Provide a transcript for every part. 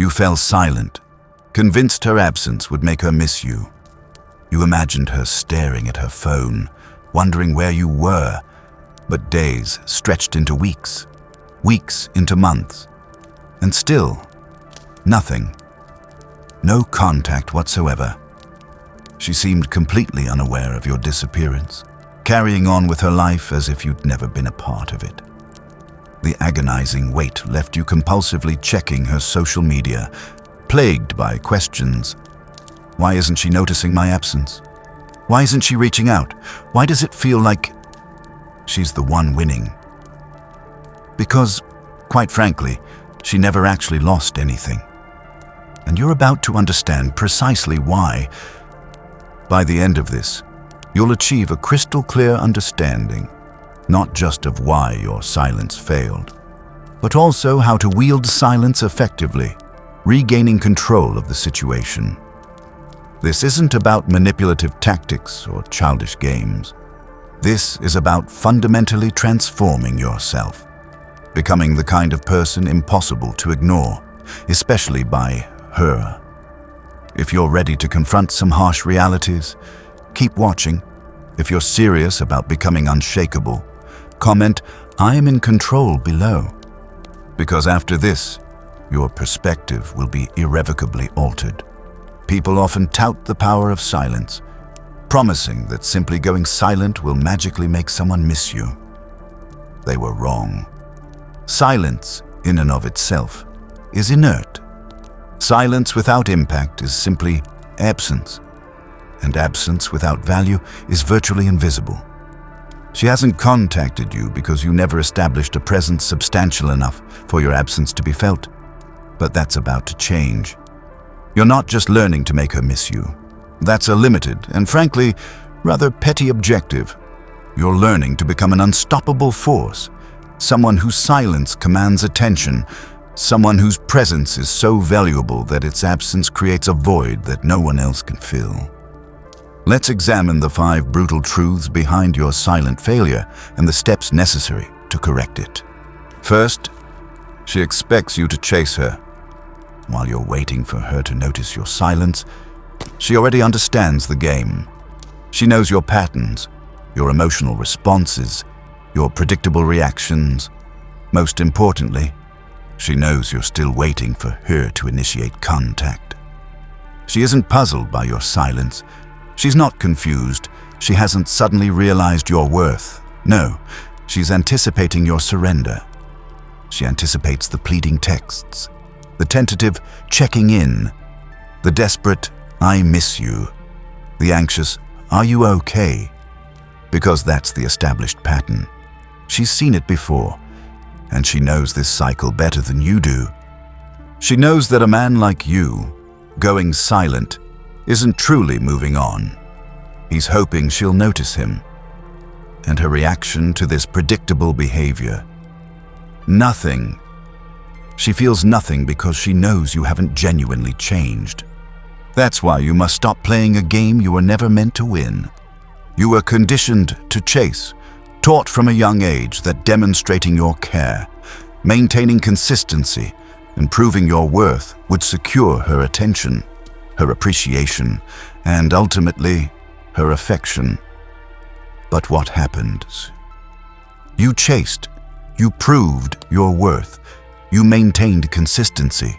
You fell silent, convinced her absence would make her miss you. You imagined her staring at her phone, wondering where you were, but days stretched into weeks, weeks into months, and still, nothing. No contact whatsoever. She seemed completely unaware of your disappearance, carrying on with her life as if you'd never been a part of it. The agonizing weight left you compulsively checking her social media, plagued by questions. Why isn't she noticing my absence? Why isn't she reaching out? Why does it feel like she's the one winning? Because, quite frankly, she never actually lost anything. And you're about to understand precisely why. By the end of this, you'll achieve a crystal clear understanding, not just of why your silence failed, but also how to wield silence effectively, regaining control of the situation. This isn't about manipulative tactics or childish games. This is about fundamentally transforming yourself, becoming the kind of person impossible to ignore, especially by her. If you're ready to confront some harsh realities, keep watching. If you're serious about becoming unshakable, comment, "I am in control" below. Because after this, your perspective will be irrevocably altered. People often tout the power of silence, promising that simply going silent will magically make someone miss you. They were wrong. Silence, in and of itself, is inert. Silence without impact is simply absence, and absence without value is virtually invisible. She hasn't contacted you because you never established a presence substantial enough for your absence to be felt, but that's about to change. You're not just learning to make her miss you. That's a limited and, frankly, rather petty objective. You're learning to become an unstoppable force, someone whose silence commands attention, someone whose presence is so valuable that its absence creates a void that no one else can fill. Let's examine the 5 brutal truths behind your silent failure and the steps necessary to correct it. First, she expects you to chase her. While you're waiting for her to notice your silence, she already understands the game. She knows your patterns, your emotional responses, your predictable reactions. Most importantly, she knows you're still waiting for her to initiate contact. She isn't puzzled by your silence. She's not confused. She hasn't suddenly realized your worth. No, she's anticipating your surrender. She anticipates the pleading texts, the tentative checking in, the desperate "I miss you," the anxious "Are you okay?" Because that's the established pattern. She's seen it before, and she knows this cycle better than you do. She knows that a man like you, going silent, isn't truly moving on. He's hoping she'll notice him. And her reaction to this predictable behavior? Nothing. She feels nothing because she knows you haven't genuinely changed. That's why you must stop playing a game you were never meant to win. You were conditioned to chase, taught from a young age that demonstrating your care, maintaining consistency, and proving your worth would secure her attention, her appreciation, and ultimately, her affection. But what happened? You chased, you proved your worth, you maintained consistency.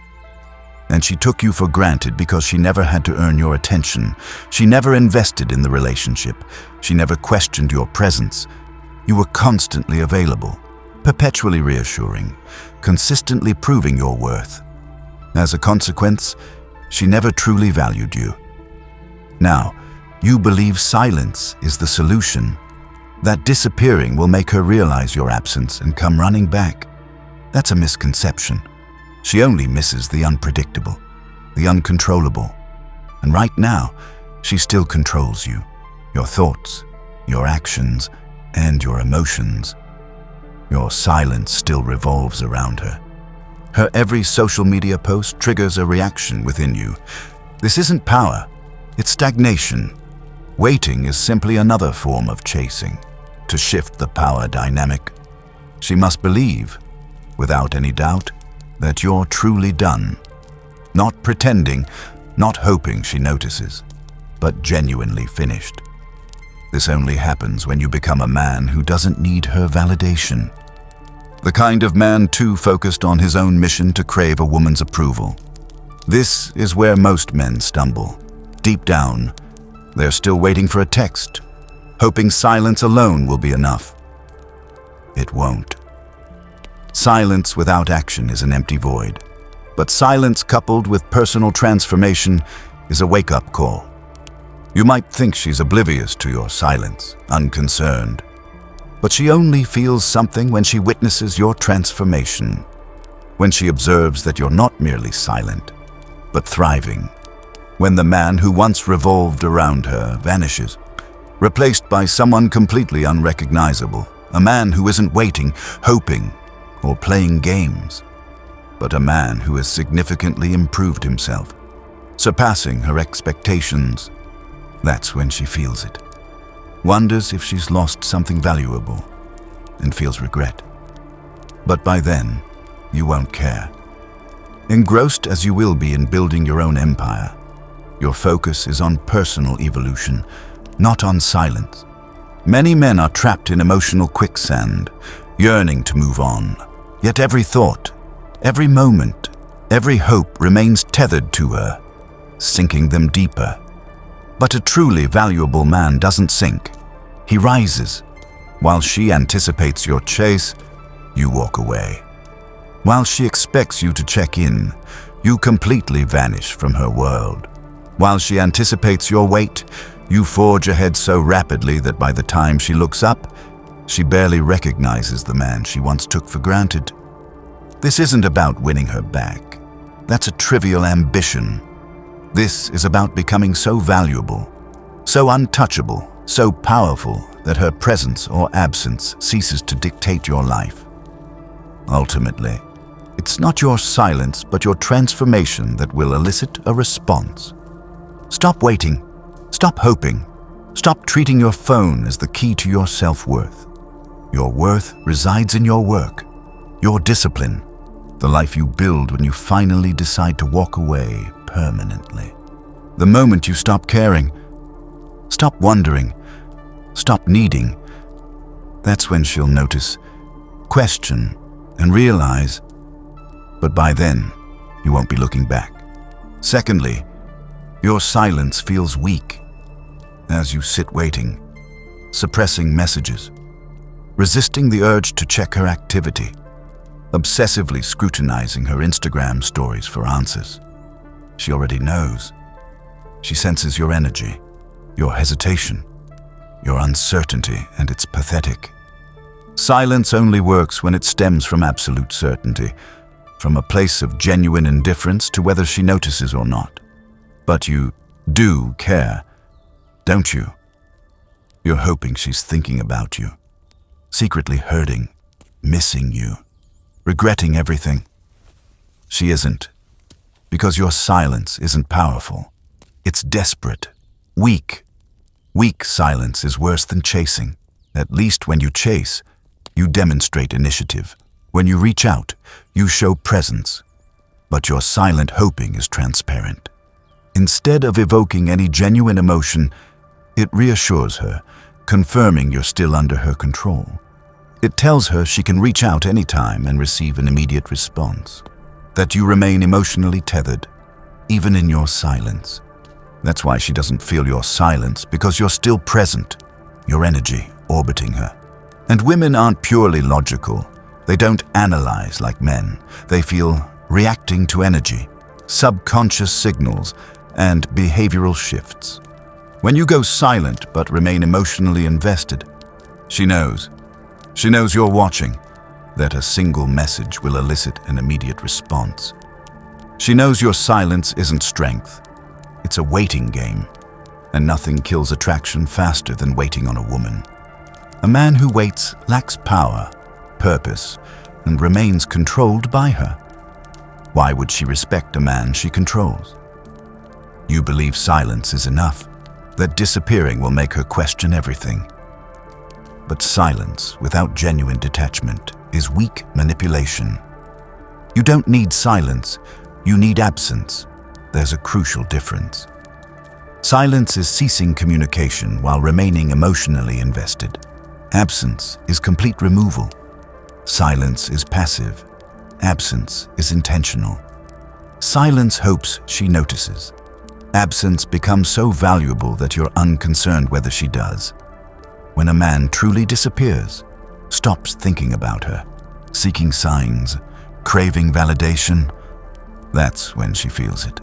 And she took you for granted because she never had to earn your attention. She never invested in the relationship. She never questioned your presence. You were constantly available, perpetually reassuring, consistently proving your worth. As a consequence, she never truly valued you. Now, you believe silence is the solution, that disappearing will make her realize your absence and come running back. That's a misconception. She only misses the unpredictable, the uncontrollable. And right now, she still controls you, your thoughts, your actions, and your emotions. Your silence still revolves around her. Her every social media post triggers a reaction within you. This isn't power, it's stagnation. Waiting is simply another form of chasing. To shift the power dynamic, she must believe, without any doubt, that you're truly done. Not pretending, not hoping she notices, but genuinely finished. This only happens when you become a man who doesn't need her validation. The kind of man too focused on his own mission to crave a woman's approval. This is where most men stumble. Deep down, they're still waiting for a text, hoping silence alone will be enough. It won't. Silence without action is an empty void, but silence coupled with personal transformation is a wake-up call. You might think she's oblivious to your silence, unconcerned, but she only feels something when she witnesses your transformation, when she observes that you're not merely silent, but thriving, when the man who once revolved around her vanishes, replaced by someone completely unrecognizable, a man who isn't waiting, hoping, or playing games, but a man who has significantly improved himself, surpassing her expectations. That's when she feels it. Wonders if she's lost something valuable, and feels regret. But by then, you won't care. Engrossed as you will be in building your own empire, your focus is on personal evolution, not on silence. Many men are trapped in emotional quicksand, yearning to move on. Yet every thought, every moment, every hope remains tethered to her, sinking them deeper. But a truly valuable man doesn't sink. He rises. While she anticipates your chase, you walk away. While she expects you to check in, you completely vanish from her world. While she anticipates your wait, you forge ahead so rapidly that by the time she looks up, she barely recognizes the man she once took for granted. This isn't about winning her back. That's a trivial ambition. This is about becoming so valuable, so untouchable, so powerful that her presence or absence ceases to dictate your life. Ultimately, it's not your silence but your transformation that will elicit a response. Stop waiting. Stop hoping. Stop treating your phone as the key to your self-worth. Your worth resides in your work, your discipline, the life you build when you finally decide to walk away permanently. The moment you stop caring, stop wondering, stop needing, that's when she'll notice, question, and realize. But by then, you won't be looking back. Secondly, your silence feels weak as you sit waiting, suppressing messages, resisting the urge to check her activity, obsessively scrutinizing her Instagram stories for answers. She already knows. She senses your energy, your hesitation, your uncertainty, and it's pathetic. Silence only works when it stems from absolute certainty, from a place of genuine indifference to whether she notices or not. But you do care, don't you? You're hoping she's thinking about you, secretly hurting, missing you, regretting everything. She isn't, because your silence isn't powerful. It's desperate, weak. Weak silence is worse than chasing. At least when you chase, you demonstrate initiative. When you reach out, you show presence. But your silent hoping is transparent. Instead of evoking any genuine emotion, it reassures her, confirming you're still under her control. It tells her she can reach out anytime and receive an immediate response, that you remain emotionally tethered, even in your silence. That's why she doesn't feel your silence, because you're still present, your energy orbiting her. And women aren't purely logical. They don't analyze like men. They feel reacting to energy, subconscious signals, and behavioral shifts. When you go silent but remain emotionally invested, she knows. She knows you're watching, that a single message will elicit an immediate response. She knows your silence isn't strength. It's a waiting game, and nothing kills attraction faster than waiting on a woman. A man who waits lacks power, purpose, and remains controlled by her. Why would she respect a man she controls? You believe silence is enough, that disappearing will make her question everything. But silence without genuine detachment is weak manipulation. You don't need silence, You need absence. There's a crucial difference. Silence is ceasing communication while remaining emotionally invested. Absence is complete removal. Silence is passive. Absence is intentional. Silence hopes she notices. Absence becomes so valuable that you're unconcerned whether she does. When a man truly disappears, stops thinking about her, seeking signs, craving validation, that's when she feels it.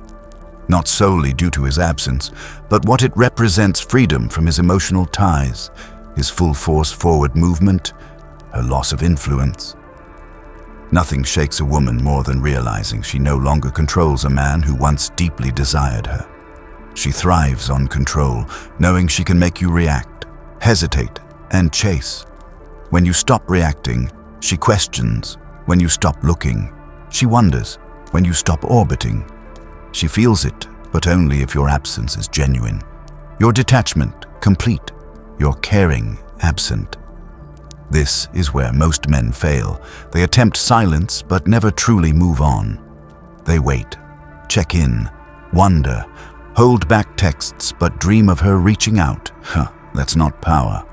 Not solely due to his absence, but what it represents: freedom from his emotional ties, his full force forward movement, her loss of influence. Nothing shakes a woman more than realizing she no longer controls a man who once deeply desired her. She thrives on control, knowing she can make you react, hesitate, and chase. When you stop reacting, she questions. When you stop looking, she wonders. When you stop orbiting, she feels it, but only if your absence is genuine. Your detachment complete, your caring absent. This is where most men fail. They attempt silence but never truly move on. They wait, check in, wonder, hold back texts but dream of her reaching out. That's not power.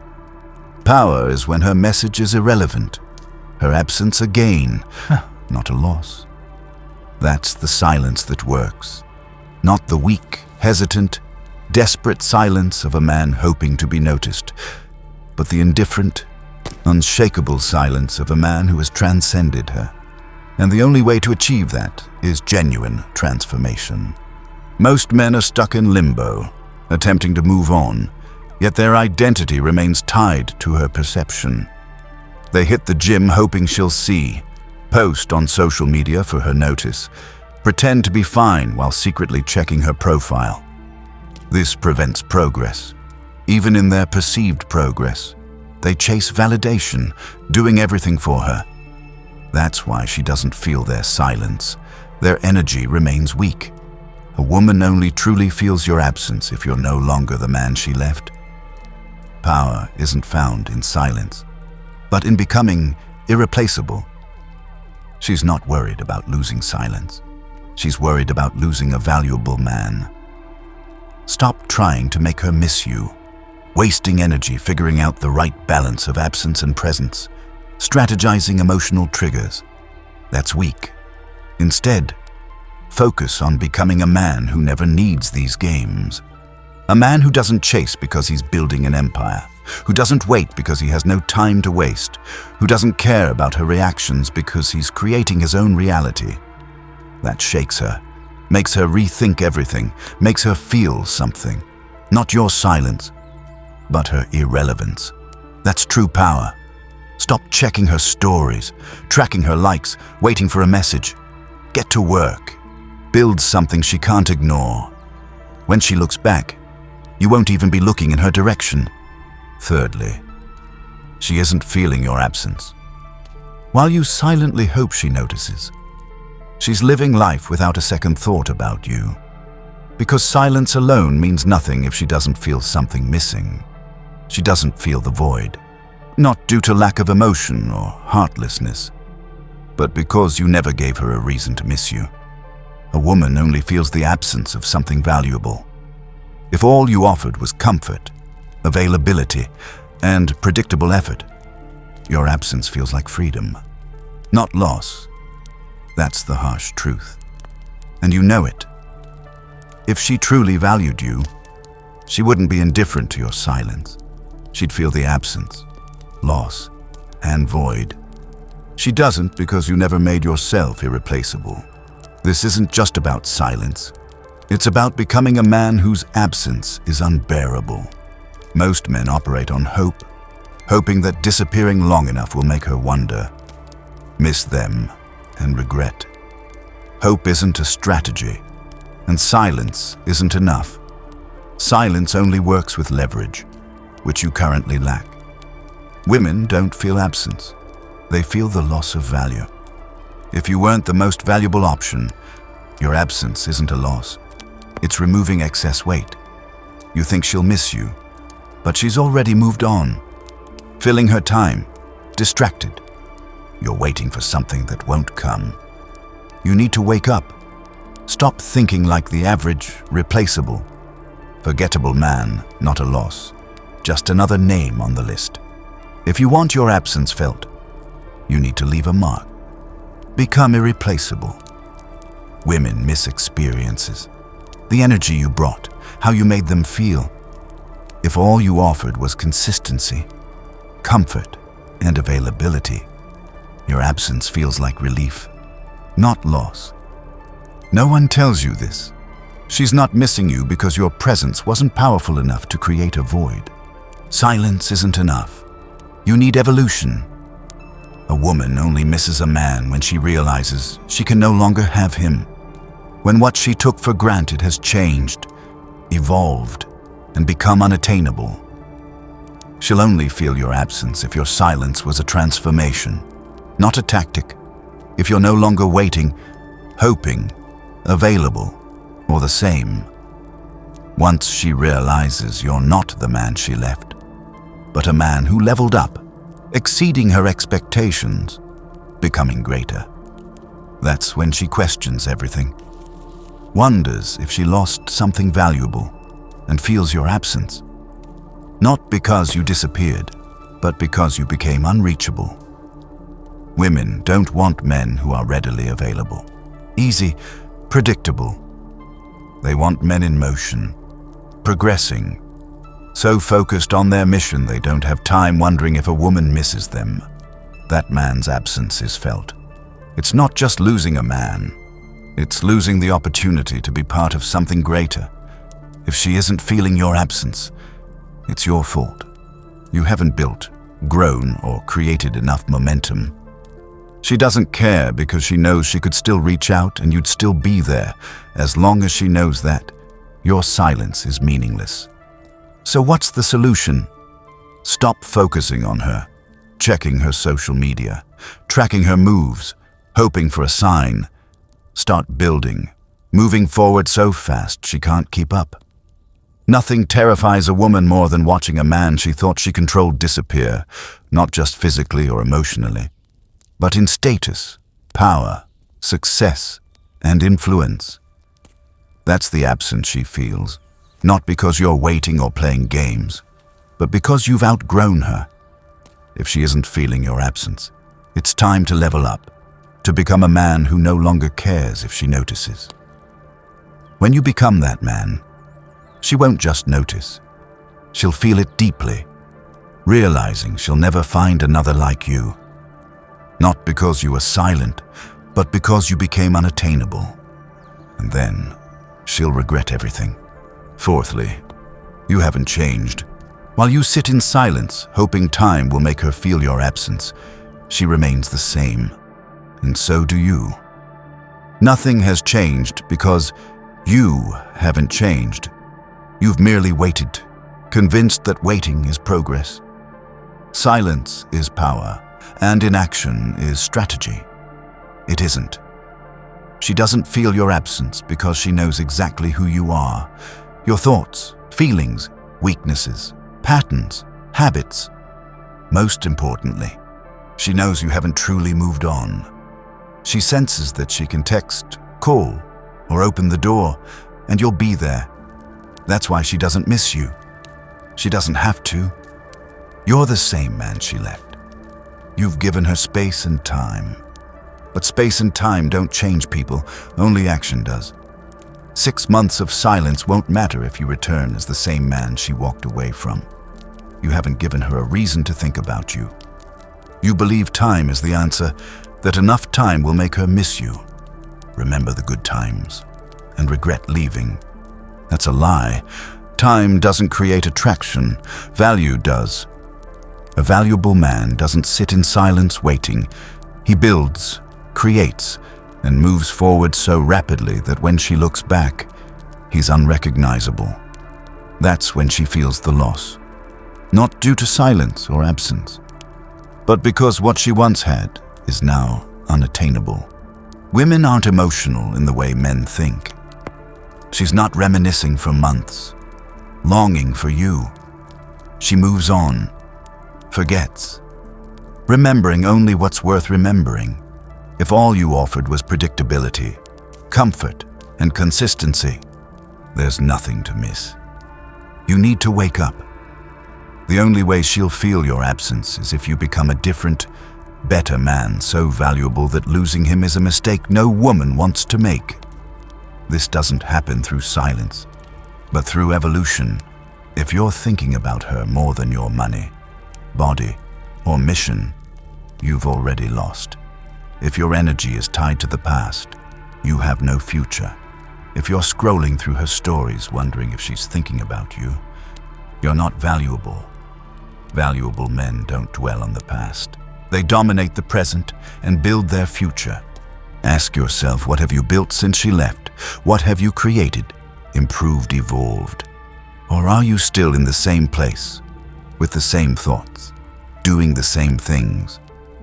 Power is when her message is irrelevant, her absence a gain, not a loss. That's the silence that works, not the weak, hesitant, desperate silence of a man hoping to be noticed, but the indifferent, unshakable silence of a man who has transcended her. And the only way to achieve that is genuine transformation. Most men are stuck in limbo, attempting to move on, yet their identity remains tied to her perception. They hit the gym hoping she'll see, post on social media for her notice, pretend to be fine while secretly checking her profile. This prevents progress. Even in their perceived progress, they chase validation, doing everything for her. That's why she doesn't feel their silence. Their energy remains weak. A woman only truly feels your absence if you're no longer the man she left. Power isn't found in silence, but in becoming irreplaceable. She's not worried about losing silence. She's worried about losing a valuable man. Stop trying to make her miss you, wasting energy figuring out the right balance of absence and presence, strategizing emotional triggers. That's weak. Instead, focus on becoming a man who never needs these games. A man who doesn't chase because he's building an empire, who doesn't wait because he has no time to waste, who doesn't care about her reactions because he's creating his own reality. That shakes her, makes her rethink everything, makes her feel something. Not your silence, but her irrelevance. That's true power. Stop checking her stories, tracking her likes, waiting for a message. Get to work. Build something she can't ignore. When she looks back, you won't even be looking in her direction. Thirdly, she isn't feeling your absence, while you silently hope she notices. She's living life without a second thought about you, because silence alone means nothing if she doesn't feel something missing. She doesn't feel the void, not due to lack of emotion or heartlessness, but because you never gave her a reason to miss you. A woman only feels the absence of something valuable. If all you offered was comfort, availability, and predictable effort, your absence feels like freedom, not loss. That's the harsh truth, and you know it. If she truly valued you, she wouldn't be indifferent to your silence. She'd feel the absence, loss, and void. She doesn't because you never made yourself irreplaceable. This isn't just about silence. It's about becoming a man whose absence is unbearable. Most men operate on hope, hoping that disappearing long enough will make her wonder, miss them, and regret. Hope isn't a strategy, and silence isn't enough. Silence only works with leverage, which you currently lack. Women don't feel absence. They feel the loss of value. If you weren't the most valuable option, your absence isn't a loss. It's removing excess weight. You think she'll miss you, but she's already moved on, filling her time, distracted. You're waiting for something that won't come. You need to wake up, Stop thinking like the average, replaceable, forgettable man, not a loss, just another name on the list. If you want your absence felt, you need to leave a mark. Become irreplaceable. Women miss experiences, the energy you brought, how you made them feel. If all you offered was consistency, comfort, and availability, your absence feels like relief, not loss. No one tells you this. She's not missing you because your presence wasn't powerful enough to create a void. Silence isn't enough. You need evolution. A woman only misses a man when she realizes she can no longer have him, when what she took for granted has changed, evolved, and become unattainable. She'll only feel your absence if your silence was a transformation, not a tactic. If you're no longer waiting, hoping, available, or the same. Once she realizes you're not the man she left, but a man who leveled up, exceeding her expectations, becoming greater. That's when she questions everything, wonders if she lost something valuable, and feels your absence. Not because you disappeared, but because you became unreachable. Women don't want men who are readily available, easy, predictable. They want men in motion, progressing, so focused on their mission they don't have time wondering if a woman misses them. That man's absence is felt. It's not just losing a man, it's losing the opportunity to be part of something greater. If she isn't feeling your absence, it's your fault. You haven't built, grown, or created enough momentum. She doesn't care because she knows she could still reach out and you'd still be there. As long as she knows that, your silence is meaningless. So what's the solution? Stop focusing on her, checking her social media, tracking her moves, hoping for a sign. Start building, moving forward so fast she can't keep up. Nothing terrifies a woman more than watching a man she thought she controlled disappear, not just physically or emotionally, but in status, power, success, and influence. That's the absence she feels, not because you're waiting or playing games, but because you've outgrown her. If she isn't feeling your absence, it's time to level up, to become a man who no longer cares if she notices. When you become that man, she won't just notice. She'll feel it deeply, realizing she'll never find another like you. Not because you were silent, but because you became unattainable. And then, she'll regret everything. Fourthly, you haven't changed. While you sit in silence, hoping time will make her feel your absence, she remains the same. And so do you. Nothing has changed because you haven't changed. You've merely waited, convinced that waiting is progress. Silence is power, and inaction is strategy. It isn't. She doesn't feel your absence because she knows exactly who you are. Your thoughts, feelings, weaknesses, patterns, habits. Most importantly, she knows you haven't truly moved on. She senses that she can text, call, or open the door, and you'll be there. That's why she doesn't miss you. She doesn't have to. You're the same man she left. You've given her space and time. But space and time don't change people, only action does. 6 months of silence won't matter if you return as the same man she walked away from. You haven't given her a reason to think about you. You believe time is the answer, that enough time will make her miss you. Remember the good times and regret leaving. That's a lie. Time doesn't create attraction, value does. A valuable man doesn't sit in silence waiting. He builds, creates, and moves forward so rapidly that when she looks back, he's unrecognizable. That's when she feels the loss. Not due to silence or absence, but because what she once had is now unattainable. Women aren't emotional in the way men think. She's not reminiscing for months, longing for you. She moves on, forgets, remembering only what's worth remembering. If all you offered was predictability, comfort, and consistency, there's nothing to miss. You need to wake up. The only way she'll feel your absence is if you become a different, better man, so valuable that losing him is a mistake no woman wants to make. This doesn't happen through silence, but through evolution. If you're thinking about her more than your money, body, or mission, you've already lost. If your energy is tied to the past, you have no future. If you're scrolling through her stories wondering if she's thinking about you, you're not valuable. Valuable men don't dwell on the past. They dominate the present and build their future. Ask yourself, what have you built since she left? What have you created, improved, evolved? Or are you still in the same place, with the same thoughts, doing the same things,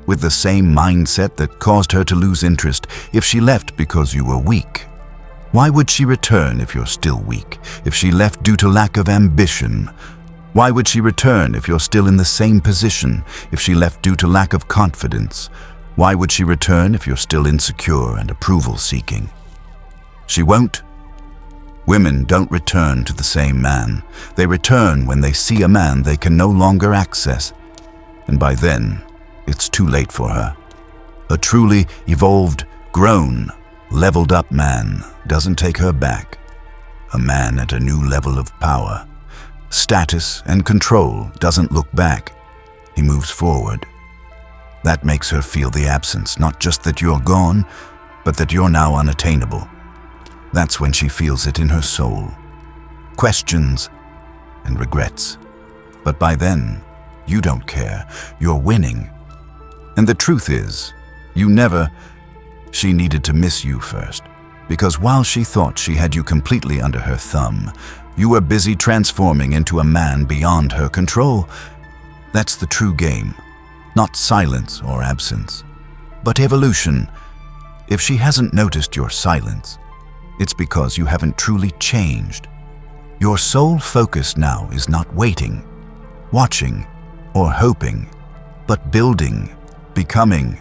with the same mindset that caused her to lose interest if she left because you were weak? Why would she return if you're still weak? If she left due to lack of ambition, why would she return if you're still in the same position? If she left due to lack of confidence, why would she return if you're still insecure and approval-seeking? She won't. Women don't return to the same man. They return when they see a man they can no longer access. And by then, it's too late for her. A truly evolved, grown, leveled-up man doesn't take her back. A man at a new level of power, status, and control doesn't look back. He moves forward. That makes her feel the absence, not just that you're gone, but that you're now unattainable. That's when she feels it in her soul. Questions and regrets. But by then, you don't care. You're winning. And the truth is, she needed to miss you first. Because while she thought she had you completely under her thumb, you were busy transforming into a man beyond her control. That's the true game. Not silence or absence, but evolution. If she hasn't noticed your silence, it's because you haven't truly changed. Your sole focus now is not waiting, watching, or hoping, but building, becoming,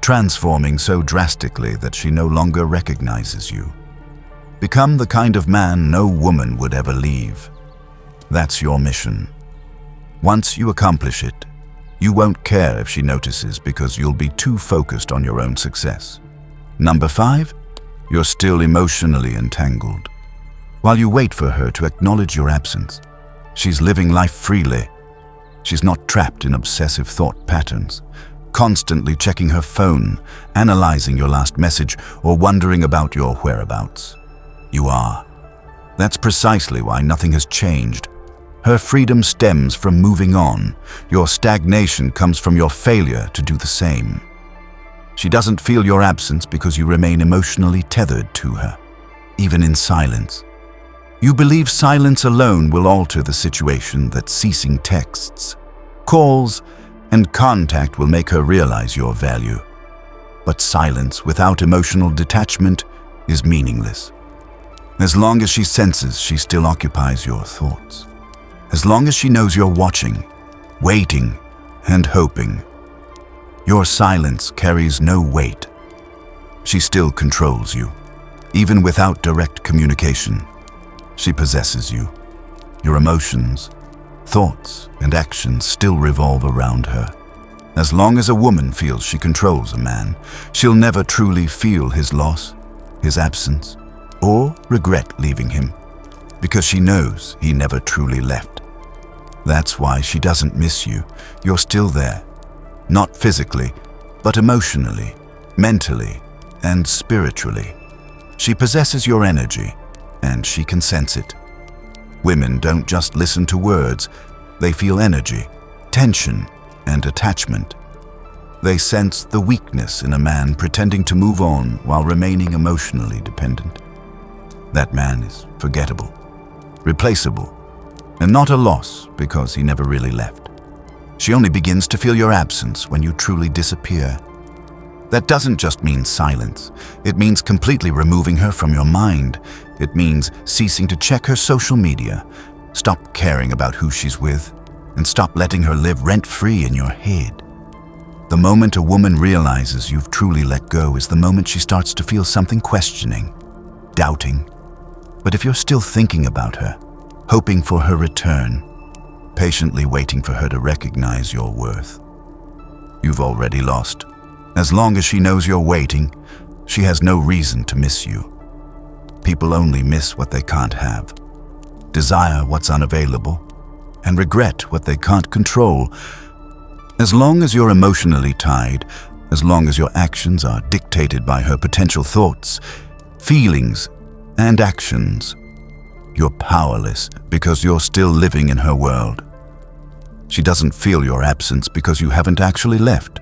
transforming so drastically that she no longer recognizes you. Become the kind of man no woman would ever leave. That's your mission. Once you accomplish it, you won't care if she notices because you'll be too focused on your own success. Number 5, you're still emotionally entangled. While you wait for her to acknowledge your absence, she's living life freely. She's not trapped in obsessive thought patterns, constantly checking her phone, analyzing your last message, or wondering about your whereabouts. You are. That's precisely why nothing has changed. Her freedom stems from moving on. Your stagnation comes from your failure to do the same. She doesn't feel your absence because you remain emotionally tethered to her, even in silence. You believe silence alone will alter the situation, that ceasing texts, calls, and contact will make her realize your value. But silence without emotional detachment is meaningless. As long as she senses she still occupies your thoughts, as long as she knows you're watching, waiting, and hoping, your silence carries no weight. She still controls you, even without direct communication. She possesses you. Your emotions, thoughts, and actions still revolve around her. As long as a woman feels she controls a man, she'll never truly feel his loss, his absence, or regret leaving him, because she knows he never truly left. That's why she doesn't miss you. You're still there. Not physically, but emotionally, mentally, and spiritually. She possesses your energy, and she can sense it. Women don't just listen to words, they feel energy, tension, and attachment. They sense the weakness in a man pretending to move on while remaining emotionally dependent. That man is forgettable, replaceable, and not a loss because he never really left. She only begins to feel your absence when you truly disappear. That doesn't just mean silence. It means completely removing her from your mind. It means ceasing to check her social media, stop caring about who she's with, and stop letting her live rent-free in your head. The moment a woman realizes you've truly let go is the moment she starts to feel something questioning. doubting. But if you're still thinking about her, hoping for her return, patiently waiting for her to recognize your worth, you've already lost. As long as she knows you're waiting, she has no reason to miss you. People only miss what they can't have, desire what's unavailable, and regret what they can't control. As long as you're emotionally tied, as long as your actions are dictated by her potential thoughts, feelings, and actions, you're powerless because you're still living in her world. She doesn't feel your absence because you haven't actually left.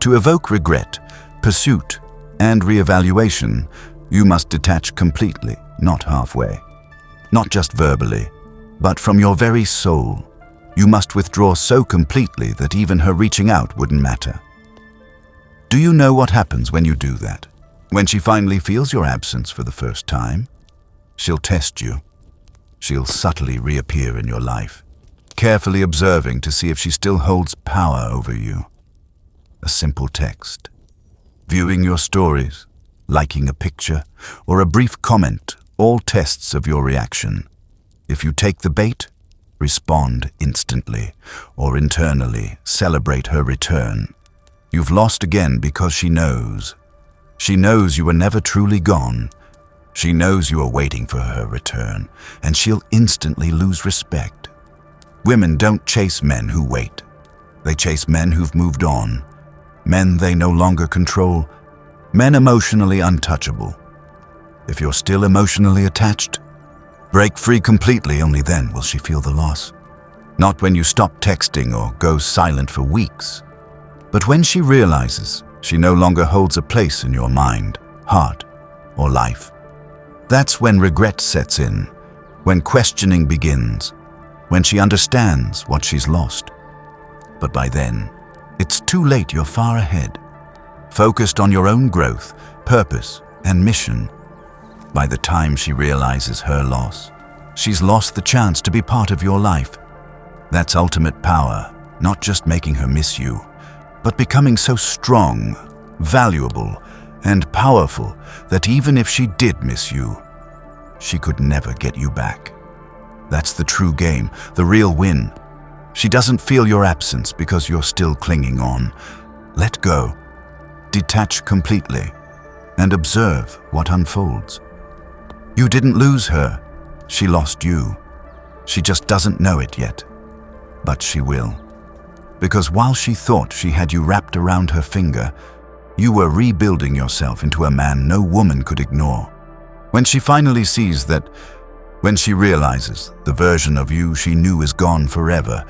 To evoke regret, pursuit, and reevaluation, you must detach completely, not halfway. Not just verbally, but from your very soul. You must withdraw so completely that even her reaching out wouldn't matter. Do you know what happens when you do that? When she finally feels your absence for the first time, she'll test you. She'll subtly reappear in your life, carefully observing to see if she still holds power over you. A simple text, viewing your stories, liking a picture, or a brief comment, all tests of your reaction. If you take the bait, respond instantly, or internally celebrate her return. You've lost again because she knows. She knows you were never truly gone. She knows you are waiting for her return, and she'll instantly lose respect. Women don't chase men who wait. They chase men who've moved on, men they no longer control, men emotionally untouchable. If you're still emotionally attached, break free completely, only then will she feel the loss. Not when you stop texting or go silent for weeks, but when she realizes she no longer holds a place in your mind, heart, or life. That's when regret sets in, when questioning begins, when she understands what she's lost. But by then, it's too late. You're far ahead, focused on your own growth, purpose, and mission. By the time she realizes her loss, she's lost the chance to be part of your life. That's ultimate power, not just making her miss you, but becoming so strong, valuable, and powerful that even if she did miss you, she could never get you back. That's the true game, the real win. She doesn't feel your absence because you're still clinging on. Let go, detach completely, and observe what unfolds. You didn't lose her, she lost you. She just doesn't know it yet, but she will. Because while she thought she had you wrapped around her finger, you were rebuilding yourself into a man no woman could ignore. When she finally sees that, when she realizes the version of you she knew is gone forever,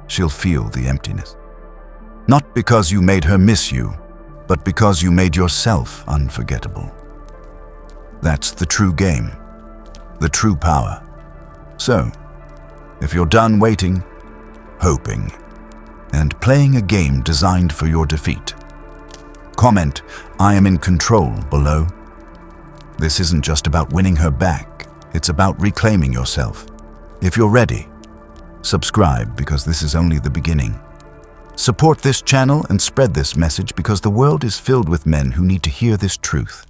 she'll feel the emptiness. Not because you made her miss you, but because you made yourself unforgettable. That's the true game, the true power. So, if you're done waiting, hoping, and playing a game designed for your defeat, comment, "I am in control," below. This isn't just about winning her back, it's about reclaiming yourself. If you're ready, subscribe because this is only the beginning. Support this channel and spread this message because the world is filled with men who need to hear this truth.